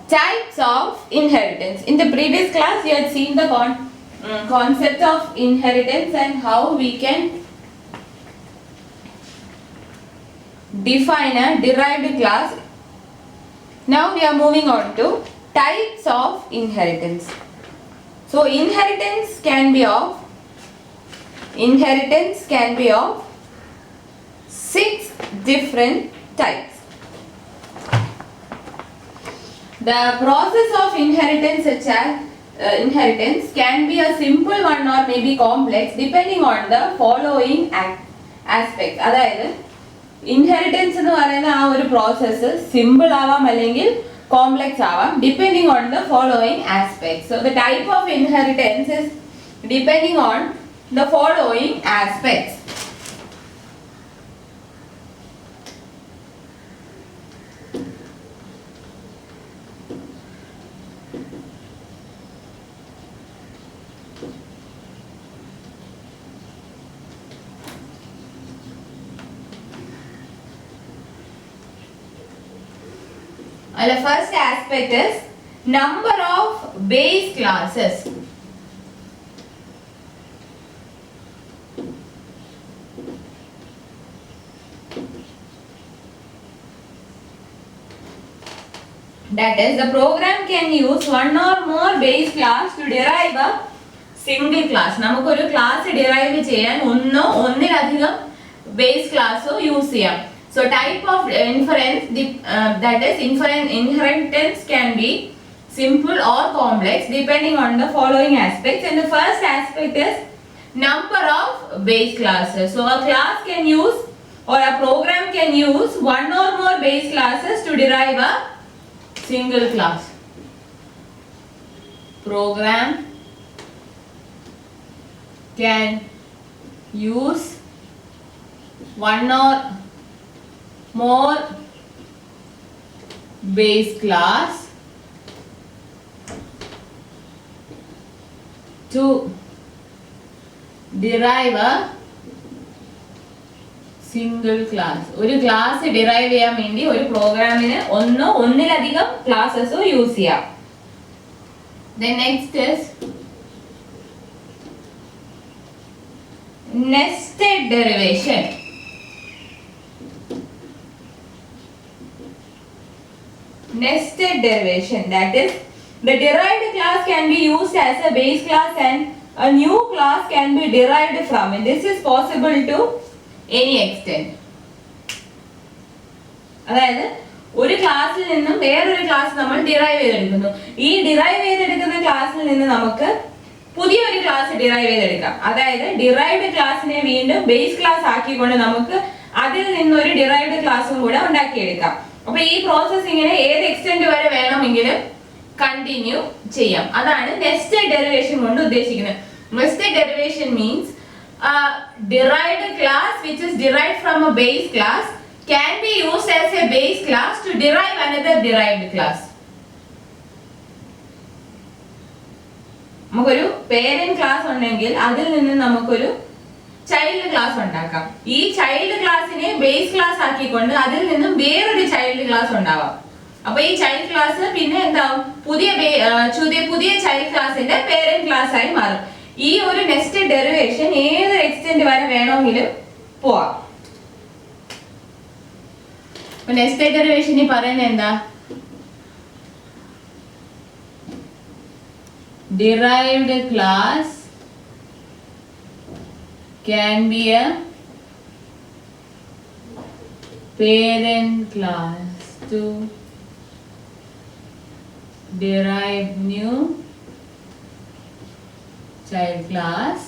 Types of inheritance. In the previous class, you had seen the concept of inheritance and how we can define a derived class. Now we are moving on to types of inheritance. So inheritance can be of 6 different types. The process of inheritance can be a simple one or maybe complex depending on the following aspects. അതായത് inheritance എന്ന് പറയുന്ന ആ ഒരു process simple ആവാം അല്ലെങ്കിൽ complex ആവാം depending on the following aspects. So the type of inheritance is depending on the following aspects. The first aspect is number of base classes. That is, the program can use one or more base class to derive a single class. നമുക്ക് ഒരു class derive ചെയ്യാൻ ഒന്നിലധികം base ക്ലാസോ use ചെയ്യാം. So type of inference that is inheritance can be simple or complex depending on the following aspects, and the first aspect is number of base classes. So a class can use or a program can use one or more base classes to derive a single class. Program can use one or more base class to derive a single class. ഒരു class derive ചെയ്യാൻ വേണ്ടി ഒരു പ്രോഗ്രാമിന് ഒന്നിലധികം ക്ലാസ്സസോ use ചെയ്യാം. Then next is nested derivation. Nested derivation, that is, the derived class can be used as a base class and a new class can be derived from it. This is possible to any extent. അതായത് ഒരു ക്ലാസ്സിൽ നിന്നും വേറൊരു class നമ്മൾ derive ചെയ്തെടുക്കുന്നു. ഈ derive ചെയ്തെടുക്കുന്ന ക്ലാസ്സിൽ നിന്ന് നമുക്ക് പുതിയൊരു ക്ലാസ് ഡിറൈവ് ചെയ്തെടുക്കാം. അതായത് ഡിറൈവ്ഡ് ക്ലാസ്സിനെ വീണ്ടും ബേസ് ക്ലാസ് ആക്കിക്കൊണ്ട് നമുക്ക് അതിൽ നിന്നൊരു ഡിറൈവ്ഡ് ക്ലാസ്സും കൂടെ ഉണ്ടാക്കിയെടുക്കാം. അപ്പൊ ഈ പ്രോസസ് ഇങ്ങനെ ഏത് എക്സ്റ്റെന്റ് വരെ വേണമെങ്കിലും കണ്ടിന്യൂ ചെയ്യാം. അതാണ് നെസ്റ്റഡ് ഡെറിവേഷൻ കൊണ്ട് ഉദ്ദേശിക്കുന്നത്. Nested derivation means derived class which is derived from a base class can be used as a base class to derive another derived class. നമുക്കൊരു പേരന്റ് ക്ലാസ് ഉണ്ടെങ്കിൽ അതിൽ നിന്ന് നമുക്കൊരു ചൈൽഡ് ക്ലാസ് ഉണ്ടാക്കാം. ഈ ചൈൽഡ് ക്ലാസ്സിനെ ബേസ് ക്ലാസ് ആക്കിക്കൊണ്ട് അതിൽ നിന്നും വേറൊരു ചൈൽഡ് ക്ലാസ് ഉണ്ടാവാം. അപ്പൊ ഈ ചൈൽഡ് ക്ലാസ് പിന്നെ എന്താവും, പുതിയ ചൈൽഡ് ക്ലാസിന്റെ പേരന്റ് ക്ലാസ് ആയി മാറും. ഈ ഒരു നെസ്റ്റഡ് ഡെറിവേഷൻ ഏത് എക്സ്റ്റെന്റ് വരെ വേണമെങ്കിലും പോവാം. നെസ്റ്റഡ് ഡെറിവേഷൻ പറയുന്നത് എന്താ, derived class can be a parent class to derive new child class.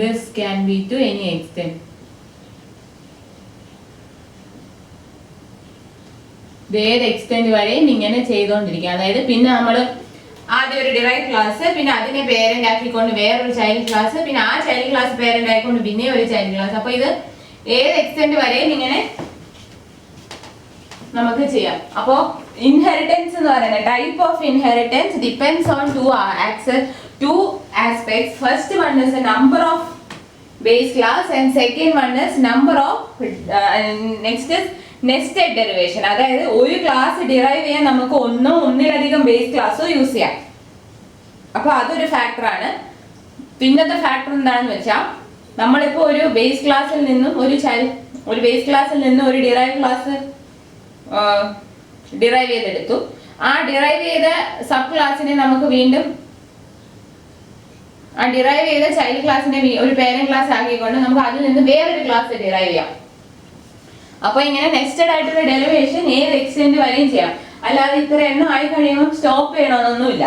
This can be to any extent. ഏത് എക്സ്റ്റെന്റ് വരെയും ഇങ്ങനെ ചെയ്തുകൊണ്ടിരിക്കുക. അതായത് പിന്നെ നമ്മൾ ആദ്യം ഒരു ഡിറൈവ് ക്ലാസ്, പിന്നെ അതിനെ പേരന്റ് ആക്കിക്കൊണ്ട് വേറൊരു ചൈൽഡ് ക്ലാസ്, പിന്നെ ആ ചൈൽഡ് ക്ലാസ് പേരന്റ് ആയിക്കൊണ്ട് പിന്നെ ഒരു ചൈൽഡ് ക്ലാസ്. അപ്പൊ ഇത് ഏത് എക്സ്റ്റെന്റ് വരെയും ഇങ്ങനെ നമുക്ക് ചെയ്യാം. അപ്പോ ഇൻഹെറിറ്റൻസ് എന്ന് പറയുന്നത് type of inheritance depends on two aspects. First one is the number of base class and second one is number of next is nested derivation, അതായത് ഒരു ക്ലാസ് ഡിറൈവ് ചെയ്യാൻ നമുക്ക് ഒന്നിലധികം ബേസ് ക്ലാസ്സോ യൂസ് ചെയ്യാം. അപ്പൊ അതൊരു ഫാക്ടറാണ്. പിന്നത്തെ ഫാക്ടർ എന്താണെന്ന് വെച്ചാൽ നമ്മളിപ്പോ ഒരു ബേസ് ക്ലാസ്സിൽ നിന്നും ഒരു ഡിറൈവ് ക്ലാസ് ഡിറൈവ് ചെയ്തെടുത്തു. ആ ഡിറൈവ് ചെയ്ത സബ് ക്ലാസ്സിനെ നമുക്ക് വീണ്ടും ആ ഡിറൈവ് ചെയ്ത ചൈൽഡ് ക്ലാസ്സിനെ ഒരു പേരന്റ് ക്ലാസ് ആക്കിക്കൊണ്ട് നമുക്ക് അതിൽ നിന്ന് വേറൊരു ക്ലാസ് ഡിറൈവ് ചെയ്യാം. അപ്പൊ ഇങ്ങനെ നെസ്റ്റഡ് ആയിട്ടുള്ള ഡെറിവേഷൻ ഏത് എക്സ്റ്റെന്റ് വരെയും ചെയ്യാം. അല്ലാതെ ഇത്ര എണ്ണം ആയി കഴിയുമ്പോൾ സ്റ്റോപ്പ് ചെയ്യണമെന്നൊന്നുമില്ല.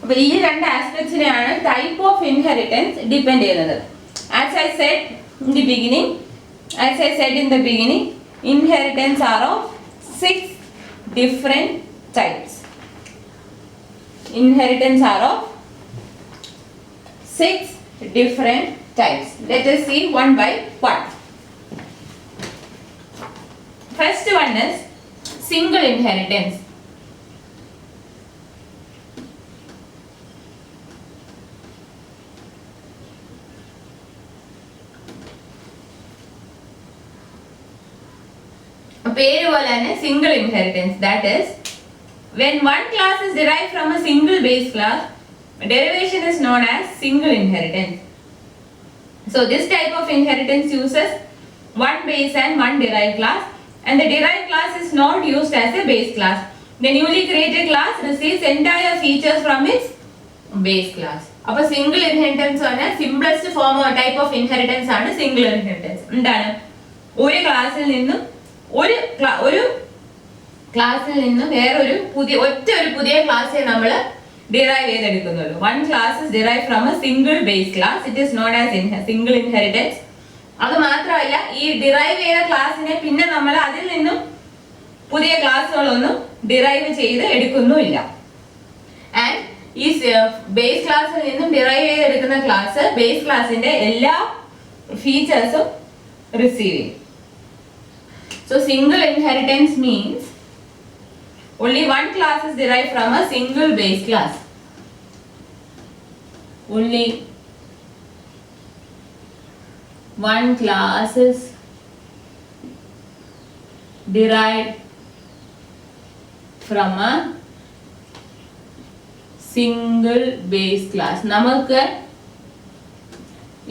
അപ്പൊ ഈ രണ്ട് ആസ്പെക്ട്സിനെയാണ് ടൈപ്പ് ഓഫ് ഇൻഹെറിറ്റൻസ് ഡിപെൻഡ് ചെയ്യുന്നത്. As I said in the beginning, inheritance are of 6 different types. Inheritance are of 6 different types. Let us see one by one. First one is single inheritance. പേര് പോലെ തന്നെ single inheritance. That is when one class is derived from a single base class, derivation is known as single inheritance. So this type of inheritance uses one base and one derived class, and the derived class is not used as a base class. The newly created class receives entire features from its base class. അപ്പോൾ single inheritance പറഞ്ഞാൽ simplest form type of inheritance ആണ് single inheritance. എന്താണ്? ഒരു ക്ലാസ്സിൽ നിന്നും ഒരു ക്ലാസ്സിൽ നിന്നും വേറൊരു പുതിയ ക്ലാസ്സിനെ നമ്മൾ ഡിറൈവ് ചെയ്തെടുക്കുന്നുള്ളൂ. One class is derive from a single base class. It is known as single inheritance. അത് മാത്രമല്ല, ഈ ഡിറൈവ് ചെയ്ത ക്ലാസ്സിനെ പിന്നെ നമ്മൾ അതിൽ നിന്നും പുതിയ ക്ലാസ്സുകളൊന്നും ഡിറൈവ് ചെയ്ത് എടുക്കുന്നുമില്ല. ആൻഡ് ഈ ബേസ് ക്ലാസ്സിൽ നിന്നും ഡിറൈവ് ചെയ്തെടുക്കുന്ന ക്ലാസ് ബേസ് ക്ലാസ്സിന്റെ എല്ലാ ഫീച്ചേഴ്സും റിസീവ് ചെയ്യും. So single inheritance means only one class is derived from a single base class. Only one class is derived from a single base class. നമുക്ക്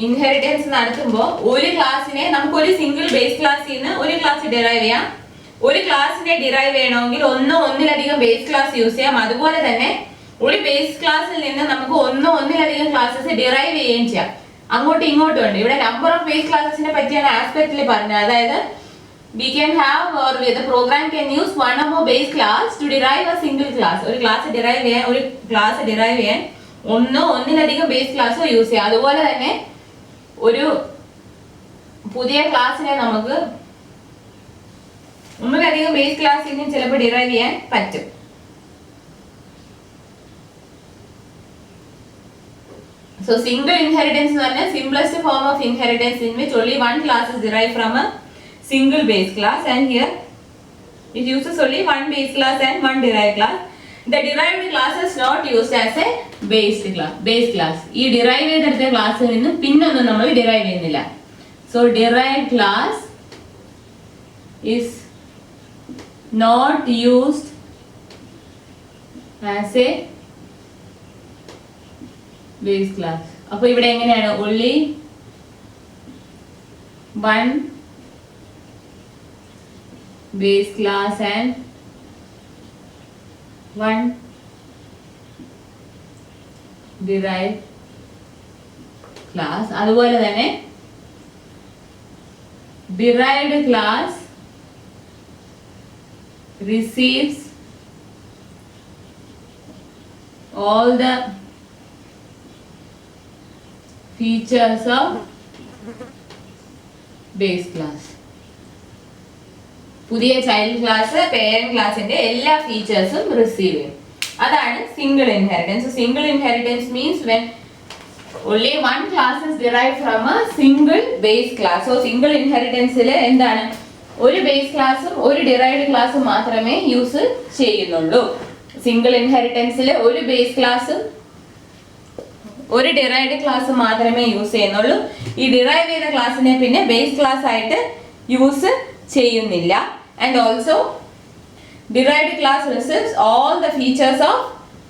ഇൻഹെറിറ്റൻസ് നടത്തുമ്പോൾ ഒരു ക്ലാസ്സിനെ നമുക്ക് ഒരു സിംഗിൾ ബേസ് ക്ലാസ്സിൽ നിന്ന് ഒരു ക്ലാസ് ഡിറൈവ് ചെയ്യാം. ഒരു ക്ലാസ്സിനെ ഡിറൈവ് ചെയ്യണമെങ്കിൽ ഒന്നിലധികം ബേസ് ക്ലാസ് യൂസ് ചെയ്യാം. അതുപോലെ തന്നെ ഒരു ബേസ് ക്ലാസ്സിൽ നിന്ന് നമുക്ക് ഒന്നിലധികം ക്ലാസ്സസ് ഡിറൈവ് ചെയ്യുകയും ചെയ്യാം. അങ്ങോട്ടും ഇങ്ങോട്ടും ഉണ്ട്. ഇവിടെ നമ്പർ ഓഫ് ബേസ് ക്ലാസ്സസിനെ പറ്റിയാണ് ആസ്പെക്റ്റിൽ പറഞ്ഞത്. അതായത് we can have or the program can use one or more base class to derive a single class. ഒരു ക്ലാസ് ഡിറൈവ് ചെയ്യാൻ ഒന്നിലധികം ബേസ് ക്ലാസ്സോ യൂസ് ചെയ്യാം. അതുപോലെ തന്നെ ഒരു പുതിയ ക്ലാസ്സിനെ നമുക്ക് ഒന്നിലധികം ബേസ് ക്ലാസ്സിൽ നിന്ന് ചിലപ്പോൾ ഡിറൈവ് ചെയ്യാൻ പറ്റും. So single inheritance എന്ന് പറഞ്ഞാൽ simplest form of inheritance in which only one class is derived from a single base class, and here it uses only one base class and one derived class. The derived class is not used as a base class. ഈ derive ചെയ്തെടുത്ത ക്ലാസ്സിൽ നിന്ന് പിന്നൊന്നും നമ്മൾ derive ചെയ്യുന്നില്ല. So derived class is not used as a base class. അപ്പോൾ ഇവിടെ എങ്ങനെയാണ്? only one base class and one derived class. അതുപോലെ തന്നെ derived class receives all the features of base class. പുതിയ ചൈൽഡ് ക്ലാസ് പേരന്റ് ക്ലാസിന്റെ എല്ലാ ഫീച്ചേഴ്സും റിസീവ് ചെയ്യും. അതാണ് single inheritance. Single inheritance means when only one class is derived from a single base class. So single ഇൻഹെറിറ്റൻസിൽ എന്താണ്? ഒരു base ക്ലാസും ഒരു ഡിറൈവ്ഡ് ക്ലാസും മാത്രമേ യൂസ് ചെയ്യുന്നുള്ളൂ. സിംഗിൾ ഇൻഹെറിറ്റൻസിൽ ഒരു ബേസ് ക്ലാസും ഒരു ഡിറൈവ്ഡ് ക്ലാസും മാത്രമേ യൂസ് ചെയ്യുന്നുള്ളൂ. ഈ ഡിറൈവ് ചെയ്ത ക്ലാസ്സിനെ പിന്നെ ബേസ് ക്ലാസ് ആയിട്ട് യൂസ് ചെയ്യുന്നില്ല. And also derived class receives all the features of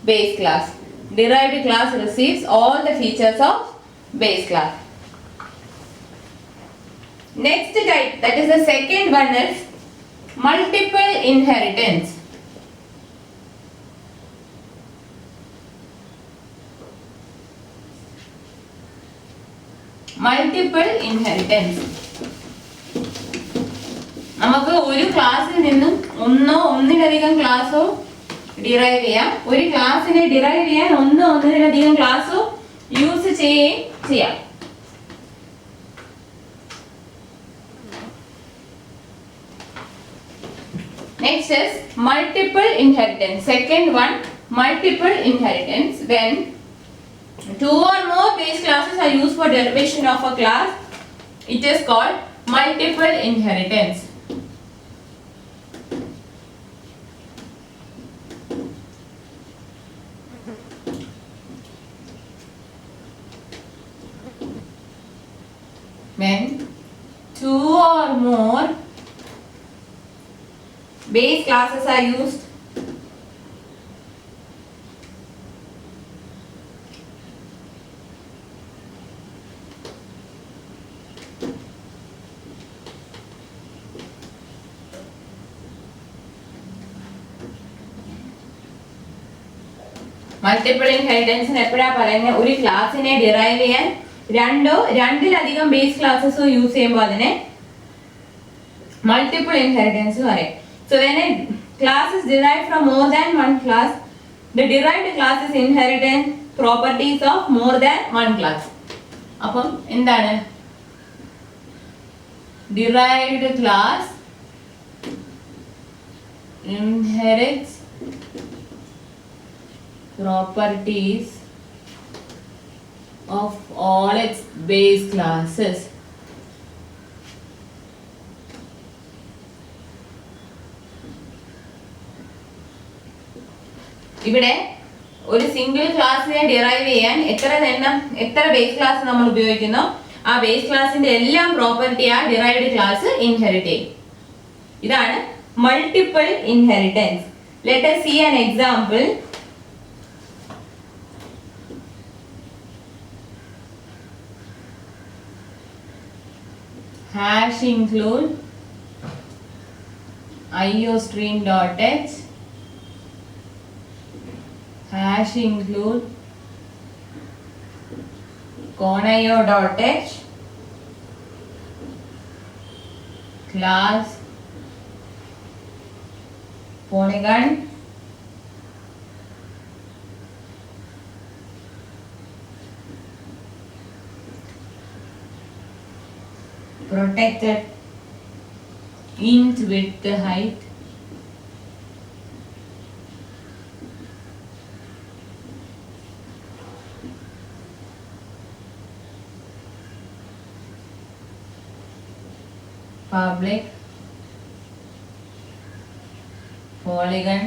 base class. Derived class receives all the features of base class. Next type, that is the second one, is multiple inheritance. Multiple inheritance. നമുക്ക് ഒരു ക്ലാസ്സിൽ നിന്നും ഒന്നോ ഒന്നിലധികം ക്ലാസ്സോ derive ചെയ്യാം. ഒരു ക്ലാസ്സിനെ derive ചെയ്യാൻ ഒന്നോ ഒന്നിലധികം ക്ലാസ്സോ യൂസ് ചെയ്യുകയും ചെയ്യാം. Next is multiple inheritance. Second one, multiple inheritance. When two or more base classes are used for derivation of a class, it is called multiple inheritance. When two or more base classes are used multiple ഇൻഹെറിറ്റൻസിന് എപ്പോഴാ പറയുന്നത്? ഒരു ക്ലാസ്സിനെ derive ചെയ്യാൻ രണ്ടിലധികം base ക്ലാസ്സസോ use ചെയ്യുമ്പോൾ അതിനെ multiple inheritance പറയും. So when a class is derived from more than one class, the derived class is inheriting properties of more than one class. അപ്പം എന്താണ്? Derived class inherits properties of all its base classes. ഇവിടെ ഒരു single ക്ലാസ്സിനെ derive ചെയ്യാൻ എത്ര base class നമ്മൾ ഉപയോഗിക്കുന്നോ ആ base ക്ലാസിന്റെ എല്ലാം പ്രോപ്പർട്ടി ആ ഡിറൈവ്ഡ് ക്ലാസ് ഇൻഹെറിറ്റ് ചെയ്യും. ഇതാണ് multiple inheritance. Let us see an example. Hash include iostream.h, hash include conio.h, class polygon, protected int width height, public polygon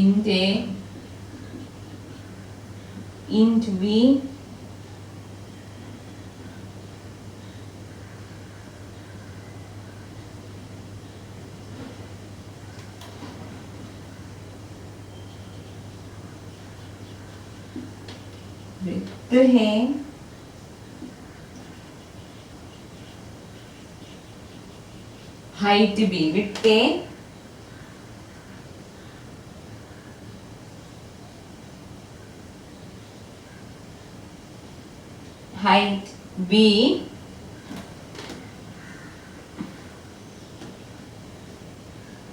int a, int v, width है height b, width a, height b,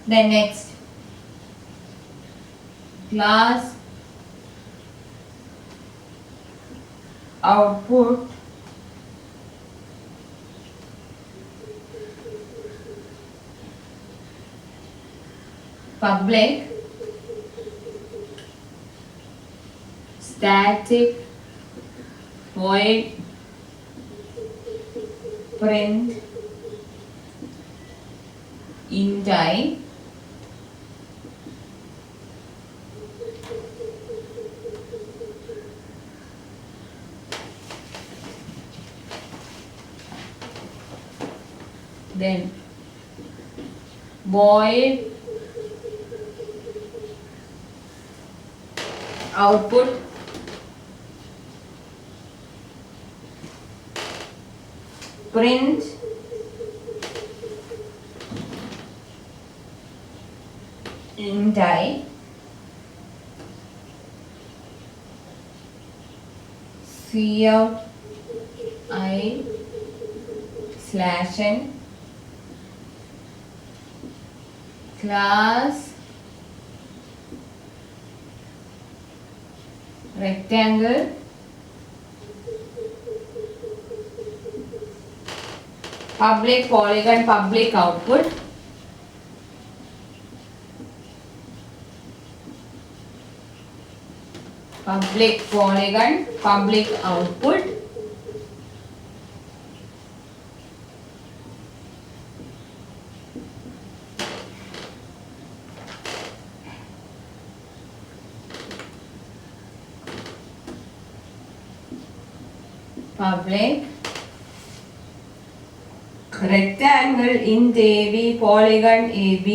then next class output public static void print int I, then void output print int I cout I /n class rectangle public polygon public output public polygon public output public rectangle int AB polygon AB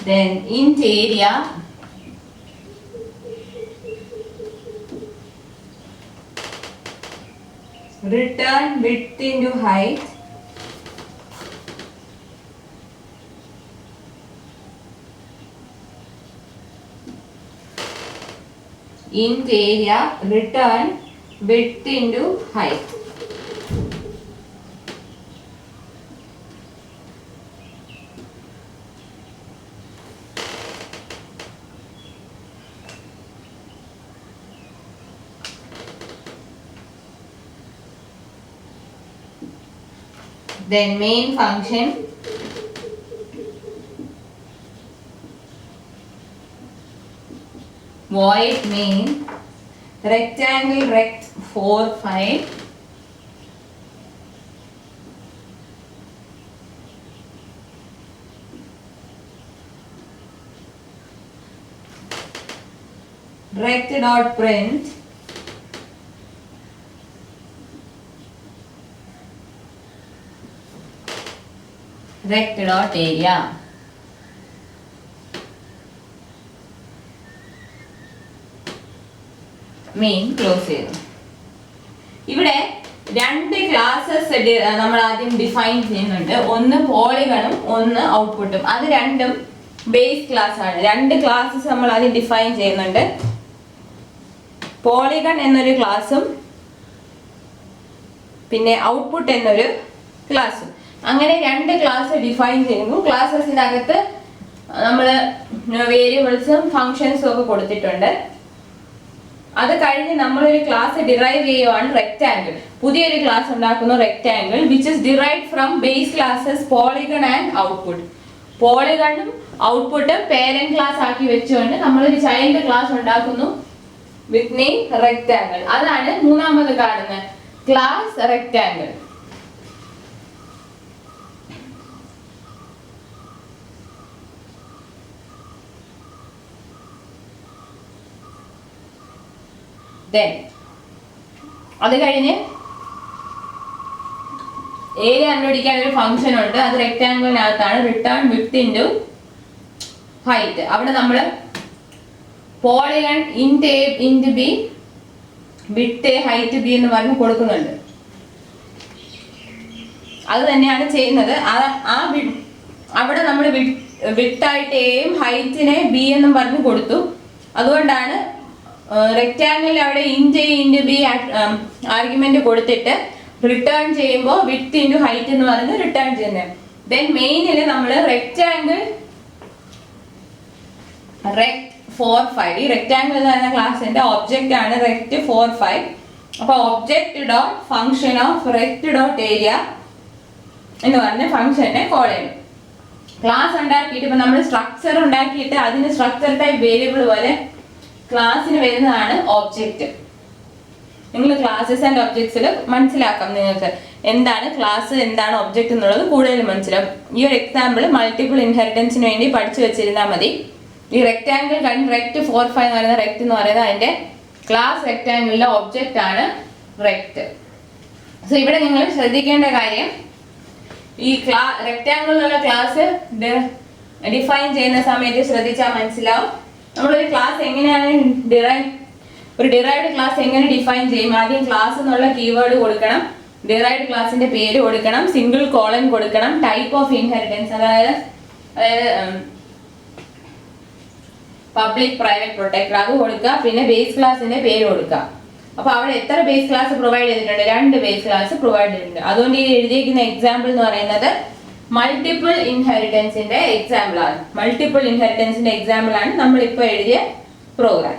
then int area return width into height int area return width into height then main function void main rectangle rect 4 5 rect dot print rect dot area main clause ചെയ്തു. ഇവിടെ രണ്ട് classes നമ്മൾ ആദ്യം define ചെയ്യുന്നുണ്ട്. ഒന്ന് പോളിഗണും ഒന്ന് ഔട്ട്പുട്ടും. അത് രണ്ടും ബേസ് ക്ലാസ് ആണ്. രണ്ട് ക്ലാസ്സസ് നമ്മൾ ആദ്യം ഡിഫൈൻ ചെയ്യുന്നുണ്ട്. പോളിഗൺ എന്നൊരു ക്ലാസ്സും പിന്നെ ഔട്ട്പുട്ട് എന്നൊരു ക്ലാസ്സും. അങ്ങനെ രണ്ട് ക്ലാസ് ഡിഫൈൻ ചെയ്യുന്നു. ക്ലാസ്സസിൻ്റെ അകത്ത് നമ്മൾ വേരിയബിൾസും ഫങ്ഷൻസും ഒക്കെ കൊടുത്തിട്ടുണ്ട്. അത് കഴിഞ്ഞ് നമ്മളൊരു ക്ലാസ് ഡിറൈവ് ചെയ്യുവാണ് റെക്റ്റാങ്കിൾ. പുതിയൊരു ക്ലാസ് ഉണ്ടാക്കുന്നു rectangle which is derived from base classes polygon and output. പോളിഗണും ഔട്ട്പുട്ടും പേരന്റ് ക്ലാസ് ആക്കി വെച്ചുകൊണ്ട് നമ്മളൊരു ചൈൽഡ് ക്ലാസ് ഉണ്ടാക്കുന്നു വിത്ത് നെയിം റെക്റ്റാങ്കിൾ. അതാണ് മൂന്നാമത് കാണുന്ന ക്ലാസ് റെക്റ്റാങ്കിൾ. അത് കഴിഞ്ഞ് ഏരിയ കണ്ടുപിടിക്കാൻ ഒരു ഫംഗ്ഷൻ ഉണ്ട്. അത് റെക്ടാങ്കിളിനകത്താണ്. Return width into height. അവിടെ നമ്മൾ polygon int a int b width a height b എന്ന് പറഞ്ഞ് കൊടുക്കുന്നുണ്ട്. അത് തന്നെയാണ് ചെയ്യുന്നത്. അവിടെ നമ്മൾ വിഡ്ത്തായിട്ട് എയും ഹൈറ്റിനെ ബി എന്നും പറഞ്ഞ് കൊടുത്തു. അതുകൊണ്ടാണ് റെക്റ്റാങ്കിളിൽ അവിടെ ഇൻറ്റ് എ ഇൻറ്റ് ബി ആർഗ്യുമെന്റ് കൊടുത്തിട്ട് റിട്ടേൺ ചെയ്യുമ്പോൾ വിഡ്ത്ത് ഇൻറ്റു ഹൈറ്റ് എന്ന് പറഞ്ഞ് റിട്ടേൺ ചെയ്യുന്നത്. ദെൻ മെയിനിൽ നമ്മൾ റെക്റ്റാങ്കിൾ റെക്ട് 4 5 ഈ റെക്റ്റാങ്കിൾ എന്ന് പറയുന്ന ക്ലാസ്സിന്റെ ഒബ്ജക്റ്റ് ആണ് റെക്ട് 4 5. അപ്പോൾ object dot function of rect dot area എന്ന് പറഞ്ഞ ഫംഗ്ഷനെ കോൾ ചെയ്യണം. ക്ലാസ് ഉണ്ടാക്കിയിട്ട് ഇപ്പൊ നമ്മൾ സ്ട്രക്ചർ ഉണ്ടാക്കിയിട്ട് അതിന് സ്ട്രക്ചർ ടൈപ്പ് വേരിയബിൾ പോലെ ക്ലാസ്സിന് വരുന്നതാണ് ഒബ്ജക്റ്റ്. നിങ്ങൾ ക്ലാസ്സസ് ആൻഡ് ഒബ്ജക്ട്സിൽ മനസ്സിലാക്കാം, നിങ്ങൾക്ക് എന്താണ് ക്ലാസ് എന്താണ് ഒബ്ജക്റ്റ് എന്നുള്ളത് കൂടുതൽ മനസ്സിലാവും. ഈ ഒരു എക്സാമ്പിൾ മൾട്ടിപ്പിൾ ഇൻഹെറിറ്റൻസിന് വേണ്ടി പഠിച്ചു വെച്ചിരുന്നാൽ മതി. ഈ റെക്ടാങ്കിൾ റെക്ട് 4 5 എന്ന് പറയുന്ന റെക്ട് എന്ന് പറയുന്നത് അതിന്റെ ക്ലാസ് റെക്ടാങ്കിളിലെ ഒബ്ജക്റ്റ് ആണ് റെക്ട്. സോ ഇവിടെ നിങ്ങൾ ശ്രദ്ധിക്കേണ്ട കാര്യം, ഈ റെക്ടാങ്കിളിലുള്ള ക്ലാസ് ഡിഫൈൻ ചെയ്യുന്ന സമയത്ത് ശ്രദ്ധിച്ചാൽ മനസ്സിലാവും. നമ്മളൊരു ക്ലാസ് എങ്ങനെയാണ് ഒരു ഡിറൈവ്ഡ് ക്ലാസ് എങ്ങനെ ഡിഫൈൻ ചെയ്യും? ആദ്യം ക്ലാസ് എന്നുള്ള കീവേഡ് കൊടുക്കണം, ഡിറൈവ്ഡ് ക്ലാസിന്റെ പേര് കൊടുക്കണം, സിംഗിൾ കോളൻ കൊടുക്കണം, ടൈപ്പ് ഓഫ് ഇൻഹെറിറ്റൻസ് അതായത് പബ്ലിക് പ്രൈവറ്റ് പ്രൊട്ടക്ടർ അത് കൊടുക്കുക, പിന്നെ ബേസ് ക്ലാസിന്റെ പേര് കൊടുക്കുക. അപ്പൊ അവിടെ എത്ര ബേസ് ക്ലാസ് പ്രൊവൈഡ് ചെയ്തിട്ടുണ്ട്? 2 ബേസ് ക്ലാസ് പ്രൊവൈഡ് ചെയ്തിട്ടുണ്ട്. അതുകൊണ്ട് ഈ എഴുതിയിരിക്കുന്ന എക്സാമ്പിൾ എന്ന് പറയുന്നത് മൾട്ടിപ്പിൾ ഇൻഹെറിറ്റൻസിന്റെ എക്സാമ്പിൾ ആണ്. മൾട്ടിപ്പിൾ ഇൻഹെറിറ്റൻസിന്റെ എക്സാമ്പിൾ ആണ് നമ്മൾ ഇപ്പോൾ എഴുതിയ പ്രോഗ്രാം.